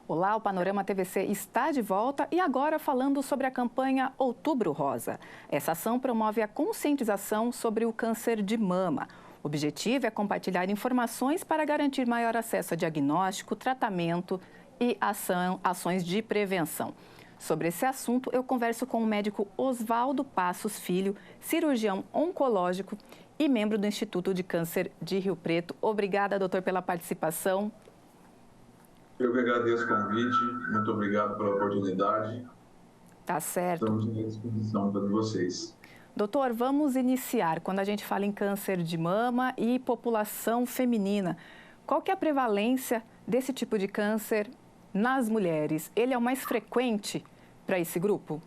Olá, o Panorama TVC está de volta e agora falando sobre a campanha Outubro Rosa. Essa ação promove a conscientização sobre o câncer de mama. O objetivo é compartilhar informações para garantir maior acesso a diagnóstico, tratamento e ações de prevenção. Sobre esse assunto, eu converso com o médico Oswaldo Passos Filho, cirurgião oncológico e membro do Instituto de Câncer de Rio Preto. Obrigada, doutor, pela participação. Eu que agradeço o convite, muito obrigado pela oportunidade. Tá certo. Estamos à disposição para vocês. Doutor, vamos iniciar. Quando a gente fala em câncer de mama e população feminina, qual que é a prevalência desse tipo de câncer nas mulheres? Ele é o mais frequente para esse grupo?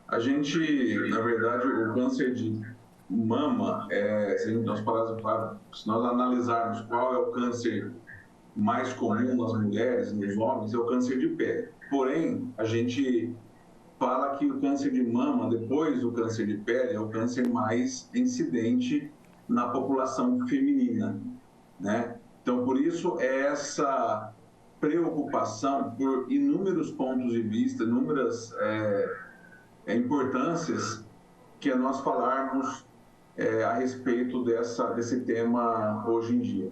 A gente, na verdade, o câncer de mama, se nós analisarmos qual é o câncer mais comum nas mulheres, nos homens, é o câncer de pele. Porém, a gente fala que o câncer de mama, depois do câncer de pele, é o câncer mais incidente na população feminina, né? Então, por isso, essa preocupação por inúmeros pontos de vista, inúmeras importâncias que é nós falarmos a respeito desse tema hoje em dia.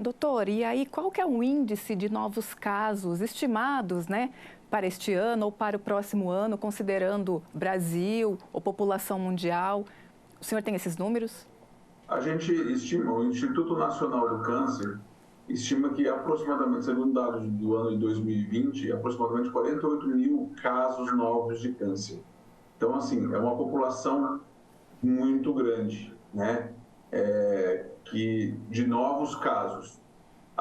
Doutor, e aí qual que é o índice de novos casos estimados, né, para este ano ou para o próximo ano, considerando Brasil ou população mundial? O senhor tem esses números? A gente estima, o Instituto Nacional do Câncer estima que aproximadamente, segundo dados do ano de 2020, aproximadamente 48 mil casos novos de câncer. Então, assim, é uma população muito grande, né? De novos casos,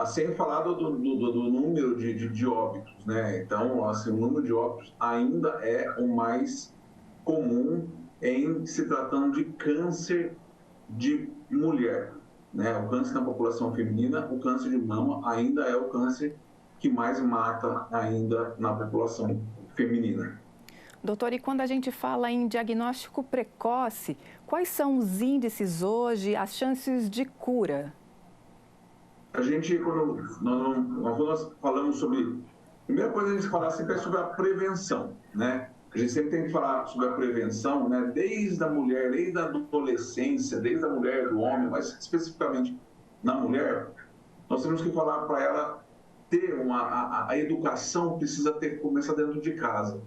sem falar do número de óbitos, né? Então, assim, o número de óbitos ainda é o mais comum em se tratando de câncer de mulher, né? O câncer na população feminina, o câncer de mama ainda é o câncer que mais mata ainda na população feminina. Doutor, e quando a gente fala em diagnóstico precoce, quais são os índices hoje, as chances de cura? A gente, quando nós falamos sobre... A primeira coisa a gente falar sempre é sobre a prevenção, né? A gente sempre tem que falar sobre a prevenção, né? Desde a mulher, desde a adolescência, desde a mulher, do homem, mas especificamente na mulher, nós temos que falar para ela ter a educação precisa começar dentro de casa,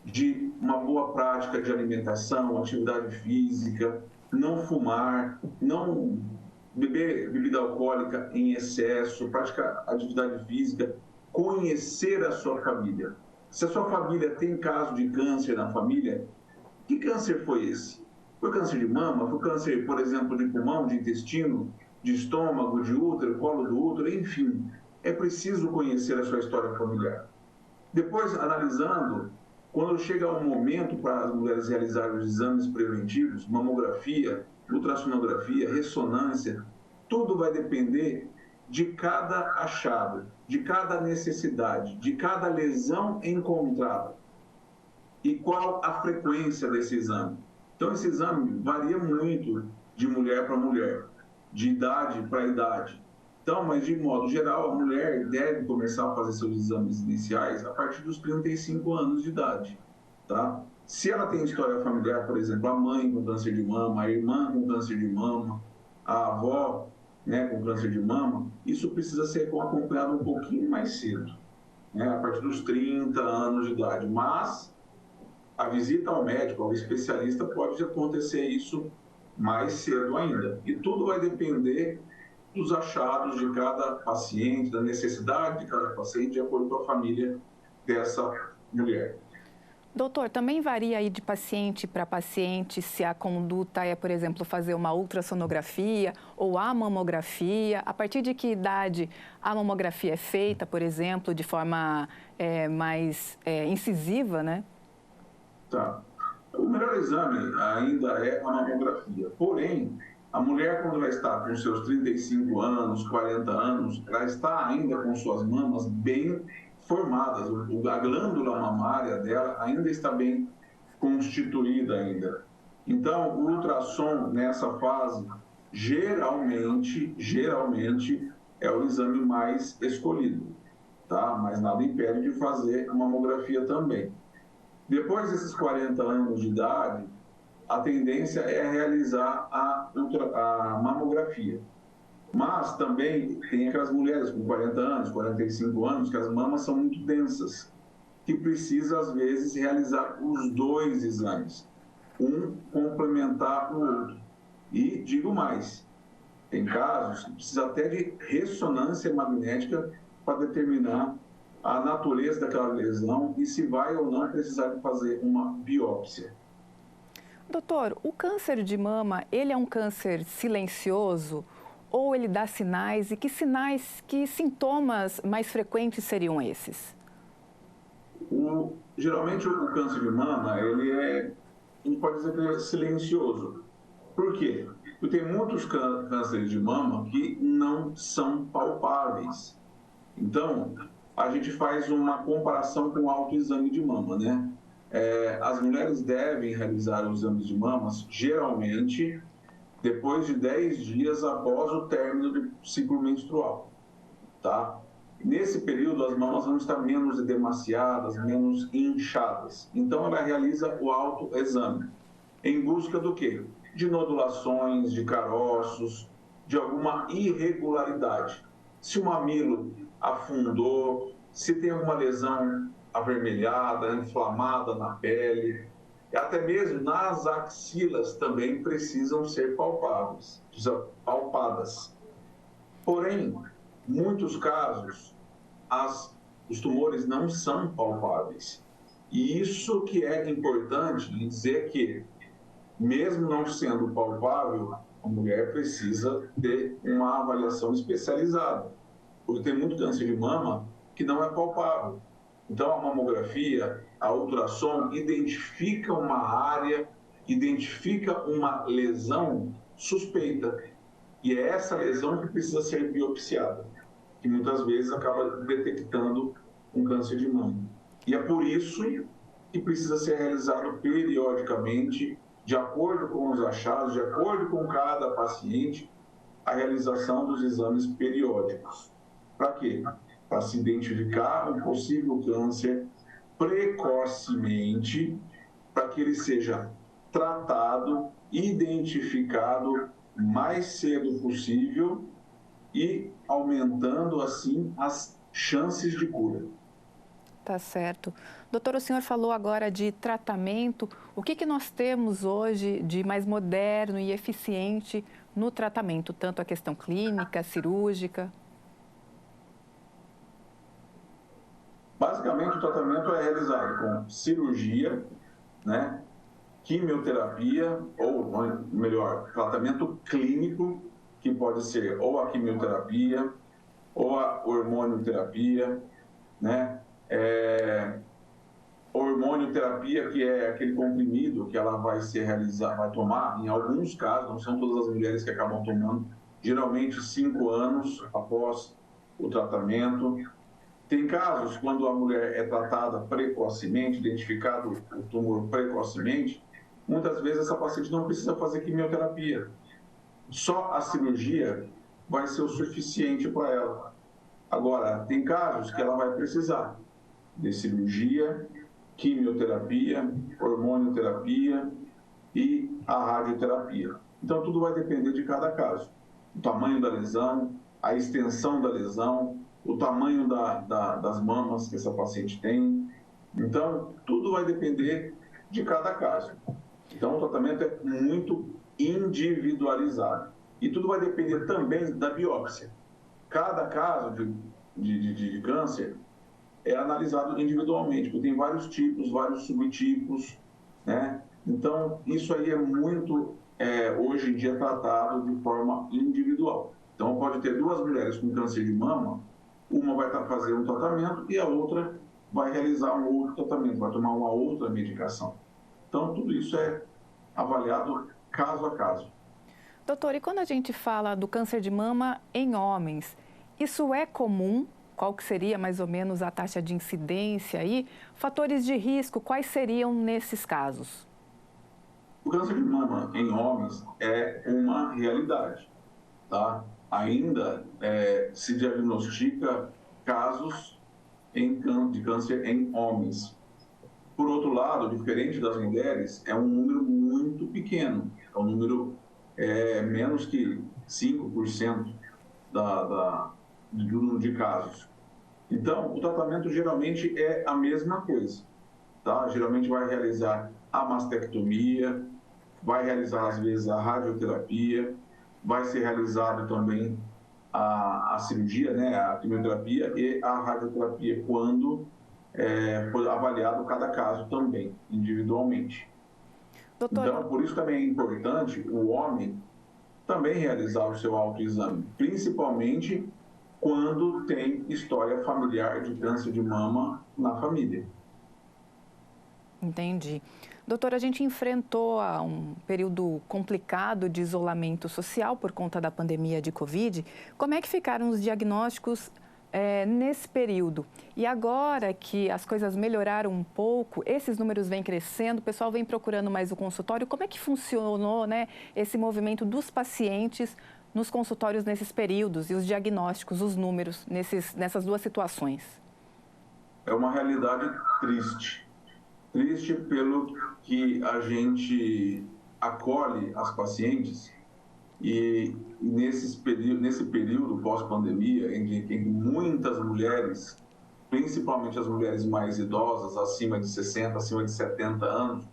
de uma boa prática de alimentação, atividade física, não fumar, não beber bebida alcoólica em excesso, praticar atividade física, conhecer a sua família. Se a sua família tem caso de câncer na família, que câncer foi esse? Foi câncer de mama? Foi câncer, por exemplo, de pulmão, de intestino, de estômago, de útero, colo do útero, enfim. É preciso conhecer a sua história familiar. Depois, analisando, quando chega o momento para as mulheres realizarem os exames preventivos, mamografia, ultrassonografia, ressonância, tudo vai depender de cada achado, de cada necessidade, de cada lesão encontrada e qual a frequência desse exame. Então, esse exame varia muito de mulher para mulher, de idade para idade. Então, mas de modo geral, a mulher deve começar a fazer seus exames iniciais a partir dos 35 anos de idade, tá? Se ela tem história familiar, por exemplo, a mãe com câncer de mama, a irmã com câncer de mama, a avó, né, com câncer de mama, isso precisa ser acompanhado um pouquinho mais cedo, né, a partir dos 30 anos de idade. Mas a visita ao médico, ao especialista, pode acontecer isso mais cedo ainda. E tudo vai depender dos achados de cada paciente, da necessidade de cada paciente, de acordo com a família dessa mulher. Doutor, também varia aí de paciente para paciente se a conduta é, por exemplo, fazer uma ultrassonografia ou a mamografia. A partir de que idade a mamografia é feita, por exemplo, de forma mais incisiva, né? Tá. O melhor exame ainda é a mamografia. Porém, a mulher, quando ela está com seus 35 anos, 40 anos, ela está ainda com suas mamas bem formadas. A glândula mamária dela ainda está bem constituída ainda. Então, o ultrassom nessa fase, geralmente, é o exame mais escolhido. tá? Mas nada impede de fazer uma mamografia também. Depois desses 40 anos de idade, a tendência é realizar a mamografia. Mas também tem aquelas mulheres com 40 anos, 45 anos, que as mamas são muito densas, que precisa, às vezes, realizar os dois exames, um complementar o outro. E digo mais, tem casos que precisa até de ressonância magnética para determinar a natureza daquela lesão e se vai ou não precisar de fazer uma biópsia. Doutor, o câncer de mama, ele é um câncer silencioso ou ele dá sinais? E que sinais, que sintomas mais frequentes seriam esses? Geralmente o câncer de mama, a gente pode dizer que ele é silencioso. Por quê? Porque tem muitos cânceres de mama que não são palpáveis. Então, a gente faz uma comparação com o autoexame de mama, né? As mulheres devem realizar os exames de mamas, geralmente, depois de 10 dias após o término do ciclo menstrual, tá? Nesse período, as mamas vão estar menos edemaciadas, menos inchadas. Então, ela realiza o autoexame. Em busca do quê? De nodulações, de caroços, de alguma irregularidade. Se o mamilo afundou, se tem alguma lesão avermelhada, inflamada na pele, e até mesmo nas axilas também precisam ser palpadas. Porém, em muitos casos, os tumores não são palpáveis. E isso que é importante dizer que, mesmo não sendo palpável, a mulher precisa ter uma avaliação especializada. Porque tem muito câncer de mama que não é palpável. Então, a mamografia, a ultrassom, identifica uma área, identifica uma lesão suspeita. E é essa lesão que precisa ser biopsiada, que muitas vezes acaba detectando um câncer de mama. E é por isso que precisa ser realizado periodicamente, de acordo com os achados, de acordo com cada paciente, a realização dos exames periódicos. Para quê? Para se identificar um possível câncer precocemente, para que ele seja tratado, identificado mais cedo possível e aumentando, assim, as chances de cura. Tá certo. Doutor, o senhor falou agora de tratamento. O que nós temos hoje de mais moderno e eficiente no tratamento, tanto a questão clínica, cirúrgica? Basicamente, o tratamento é realizado com cirurgia, né, quimioterapia, ou melhor, tratamento clínico, que pode ser ou a quimioterapia, ou a hormonioterapia, né? Hormonioterapia, que é aquele comprimido que ela vai tomar, em alguns casos, não são todas as mulheres que acabam tomando, geralmente 5 anos após o tratamento. Tem casos quando a mulher é tratada precocemente, identificado o tumor precocemente, muitas vezes essa paciente não precisa fazer quimioterapia. Só a cirurgia vai ser o suficiente para ela. Agora, tem casos que ela vai precisar de cirurgia, quimioterapia, hormonioterapia e a radioterapia. Então, tudo vai depender de cada caso. O tamanho da lesão, a extensão da lesão, o tamanho das mamas que essa paciente tem. Então, tudo vai depender de cada caso. Então, o tratamento é muito individualizado. E tudo vai depender também da biópsia. Cada caso de câncer é analisado individualmente, porque tem vários tipos, vários subtipos, né? Então, isso aí é muito, hoje em dia, tratado de forma individual. Então, pode ter duas mulheres com câncer de mama, uma vai fazer um tratamento e a outra vai realizar um outro tratamento, vai tomar uma outra medicação. Então, tudo isso é avaliado caso a caso. Doutor, e quando a gente fala do câncer de mama em homens, isso é comum? Qual que seria mais ou menos a taxa de incidência aí? Fatores de risco, quais seriam nesses casos? O câncer de mama em homens é uma realidade, tá? Ainda se diagnostica casos de câncer em homens. Por outro lado, diferente das mulheres, é um número muito pequeno, é um número menos que 5% do número de casos. Então, o tratamento geralmente é a mesma coisa, tá? Geralmente vai realizar a mastectomia, vai realizar às vezes a radioterapia, vai ser realizado também a cirurgia, né, a quimioterapia e a radioterapia quando foi avaliado cada caso também, individualmente. Doutor, Então, por isso também é importante o homem também realizar o seu autoexame, principalmente quando tem história familiar de câncer de mama na família. entendi. Doutor, a gente enfrentou um período complicado de isolamento social por conta da pandemia de Covid. Como é que ficaram os diagnósticos nesse período? E agora que as coisas melhoraram um pouco, esses números vêm crescendo, o pessoal vem procurando mais o consultório. Como é que funcionou, né, esse movimento dos pacientes nos consultórios nesses períodos e os diagnósticos, os números nessas duas situações? É uma realidade triste. Triste pelo que a gente acolhe as pacientes e nesse período pós-pandemia, em que muitas mulheres, principalmente as mulheres mais idosas, acima de 60, acima de 70 anos,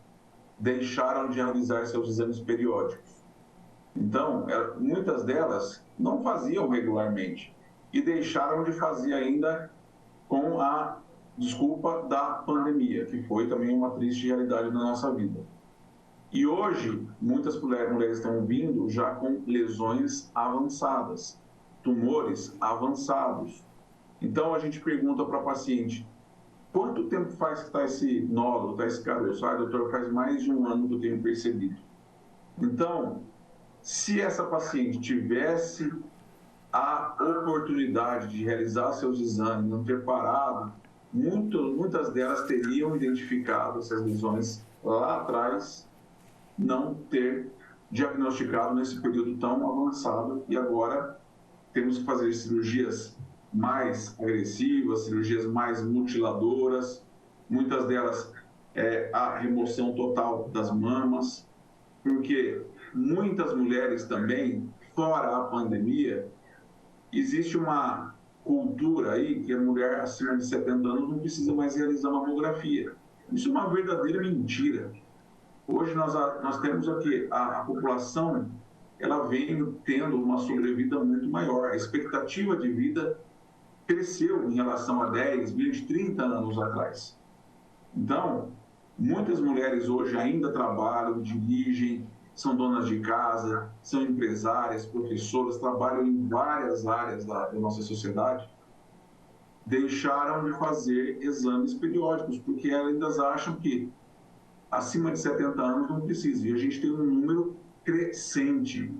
deixaram de realizar seus exames periódicos. Então, muitas delas não faziam regularmente e deixaram de fazer ainda com a desculpa da pandemia, que foi também uma triste realidade na nossa vida. E hoje, muitas mulheres estão vindo já com lesões avançadas, tumores avançados. Então, a gente pergunta para a paciente, quanto tempo faz que está esse nódulo, está esse caroço? Ah, doutor, faz mais de um ano que eu tenho percebido. Então, se essa paciente tivesse a oportunidade de realizar seus exames, não ter parado, muitas delas teriam identificado essas lesões lá atrás, não ter diagnosticado nesse período tão avançado e agora temos que fazer cirurgias mais agressivas, cirurgias mais mutiladoras, muitas delas a remoção total das mamas, porque muitas mulheres também, fora a pandemia, existe uma cultura aí que a mulher acima de 70 anos não precisa mais realizar mamografia. Isso é uma verdadeira mentira. Hoje nós temos aqui a população, ela vem tendo uma sobrevida muito maior. A expectativa de vida cresceu em relação a 10, 20, 30 anos atrás. Então, muitas mulheres hoje ainda trabalham, dirigem, são donas de casa, são empresárias, professoras, trabalham em várias áreas da nossa sociedade, deixaram de fazer exames periódicos, porque elas ainda acham que acima de 70 anos não precisa. E a gente tem um número crescente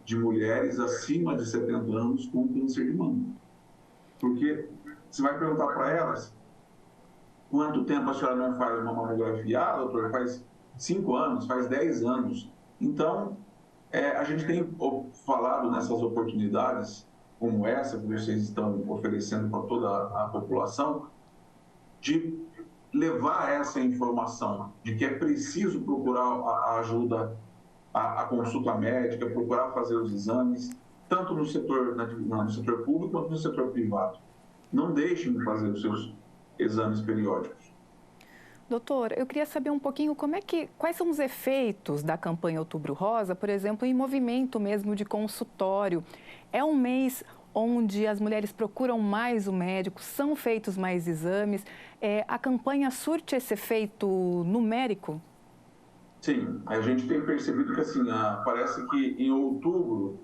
de mulheres acima de 70 anos com câncer de mama. Porque você vai perguntar para elas, quanto tempo a senhora não faz uma mamografia? Ah, doutor, faz 5 anos, faz 10 anos. Então, a gente tem falado nessas oportunidades, como essa que vocês estão oferecendo para toda a população, de levar essa informação, de que é preciso procurar a ajuda, a consulta médica, procurar fazer os exames, tanto no setor público quanto no setor privado. Não deixem de fazer os seus exames periódicos. Doutor, eu queria saber um pouquinho quais são os efeitos da campanha Outubro Rosa, por exemplo, em movimento mesmo de consultório. É um mês onde as mulheres procuram mais o médico, são feitos mais exames. A campanha surte esse efeito numérico? Sim, a gente tem percebido que assim, parece que em outubro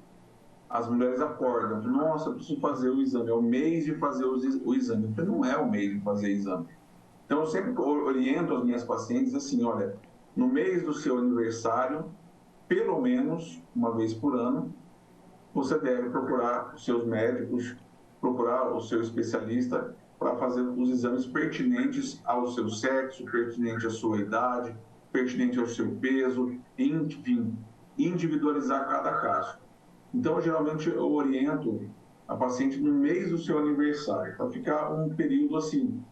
as mulheres acordam, nossa, eu preciso fazer o exame, é o mês de fazer o exame. Então, não é o mês de fazer exame. Então, eu sempre oriento as minhas pacientes assim, olha, no mês do seu aniversário, pelo menos uma vez por ano, você deve procurar os seus médicos, procurar o seu especialista para fazer os exames pertinentes ao seu sexo, pertinente à sua idade, pertinente ao seu peso, enfim, individualizar cada caso. Então, geralmente, eu oriento a paciente no mês do seu aniversário, para ficar um período assim,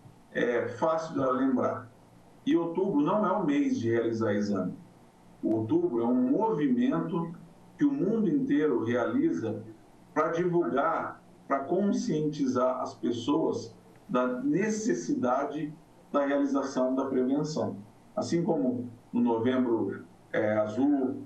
fácil de ela lembrar. E outubro não é o mês de realizar exame. O outubro é um movimento que o mundo inteiro realiza para divulgar, para conscientizar as pessoas da necessidade da realização da prevenção. Assim como no novembro azul,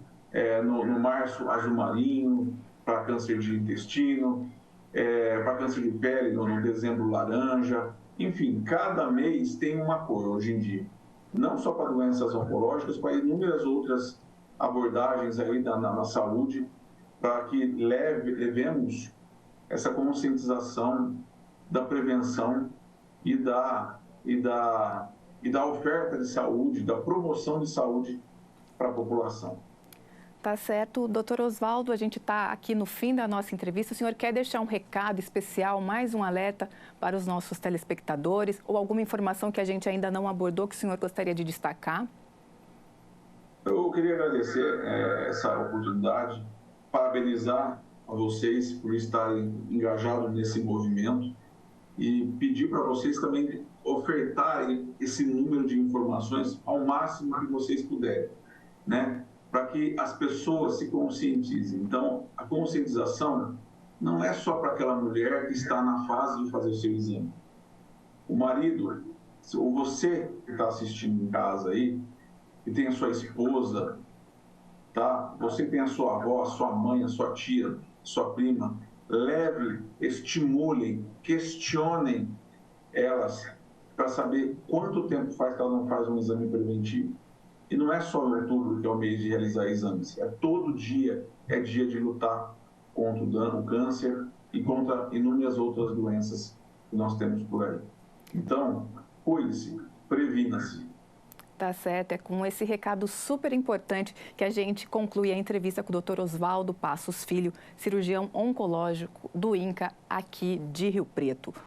no março azul marinho, para câncer de intestino, para câncer de pele no dezembro laranja, enfim, cada mês tem uma cor hoje em dia. Não só para doenças oncológicas, para inúmeras outras abordagens aí na saúde, para que levemos essa conscientização da prevenção e da oferta de saúde, da promoção de saúde para a população. Tá certo. Doutor Oswaldo, a gente está aqui no fim da nossa entrevista. O senhor quer deixar um recado especial, mais um alerta para os nossos telespectadores ou alguma informação que a gente ainda não abordou que o senhor gostaria de destacar? Eu queria agradecer essa oportunidade, parabenizar a vocês por estarem engajados nesse movimento e pedir para vocês também ofertarem esse número de informações ao máximo que vocês puderem, né? Para que as pessoas se conscientizem. Então, a conscientização não é só para aquela mulher que está na fase de fazer o seu exame. O marido, ou você que está assistindo em casa aí, que tem a sua esposa, tá? Você tem a sua avó, a sua mãe, a sua tia, a sua prima, leve, estimulem, questionem elas para saber quanto tempo faz que ela não faz um exame preventivo. E não é só em outubro que é o mês de realizar exames, é todo dia, é dia de lutar contra o câncer e contra inúmeras outras doenças que nós temos por aí. Então, cuide-se, previna-se. Tá certo, é com esse recado super importante que a gente conclui a entrevista com o Dr. Oswaldo Passos Filho, cirurgião oncológico do INCA aqui de Rio Preto.